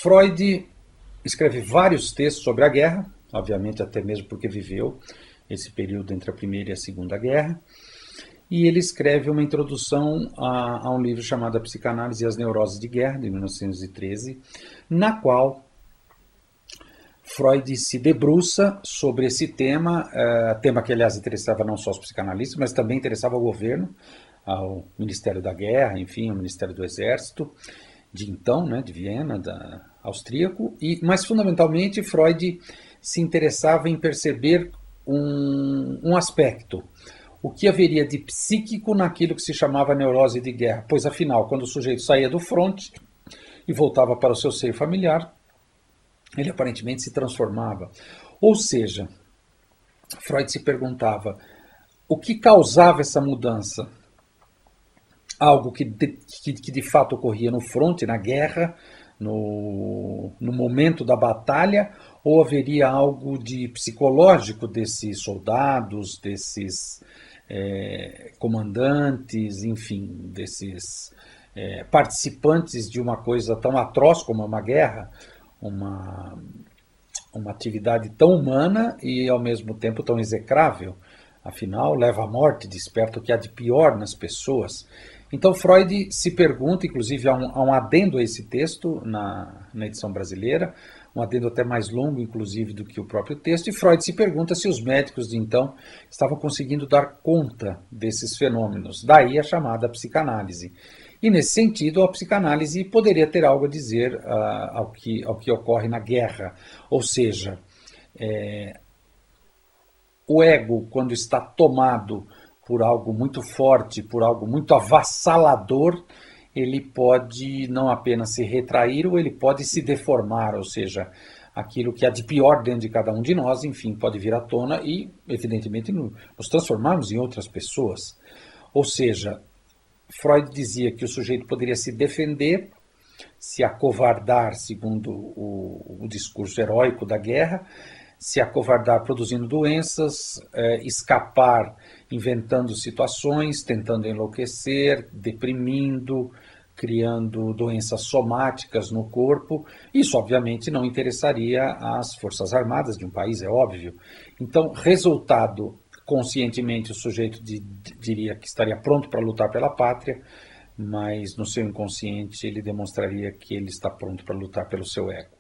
Freud escreve vários textos sobre a guerra, obviamente até mesmo porque viveu esse período entre a Primeira e a Segunda Guerra, e ele escreve uma introdução a um livro chamado A Psicanálise e as Neuroses de Guerra, de 1913, na qual Freud se debruça sobre esse tema, tema que, aliás, interessava não só os psicanalistas, mas também interessava ao governo, ao Ministério da Guerra, enfim, ao Ministério do Exército, de então, né, de Viena, austríaco, mas fundamentalmente Freud se interessava em perceber um aspecto, o que haveria de psíquico naquilo que se chamava neurose de guerra, pois afinal, quando o sujeito saía do fronte e voltava para o seu seio familiar, ele aparentemente se transformava. Ou seja, Freud se perguntava o que causava essa mudança? Algo que de fato ocorria no fronte, na guerra, no momento da batalha, ou haveria algo de psicológico desses soldados, desses comandantes, enfim, desses participantes de uma coisa tão atroz como uma guerra, uma atividade tão humana e ao mesmo tempo tão execrável. Afinal, leva à morte, desperta o que há de pior nas pessoas. Então Freud se pergunta, inclusive há um adendo a esse texto na edição brasileira, um adendo até mais longo, inclusive, do que o próprio texto, e Freud se pergunta se os médicos de então estavam conseguindo dar conta desses fenômenos. Daí a chamada psicanálise. E nesse sentido, a psicanálise poderia ter algo a dizer ao que ocorre na guerra, ou seja, o ego, quando está tomado por algo muito forte, por algo muito avassalador, ele pode não apenas se retrair, ou ele pode se deformar, ou seja, aquilo que há de pior dentro de cada um de nós, enfim, pode vir à tona e, evidentemente, nos transformarmos em outras pessoas. Ou seja, Freud dizia que o sujeito poderia se defender, se acovardar, segundo o discurso heróico da guerra, se acovardar produzindo doenças, escapar inventando situações, tentando enlouquecer, deprimindo, criando doenças somáticas no corpo. Isso, obviamente, não interessaria às Forças Armadas de um país, é óbvio. Então, resultado, conscientemente o sujeito diria que estaria pronto para lutar pela pátria, mas no seu inconsciente ele demonstraria que ele está pronto para lutar pelo seu ego.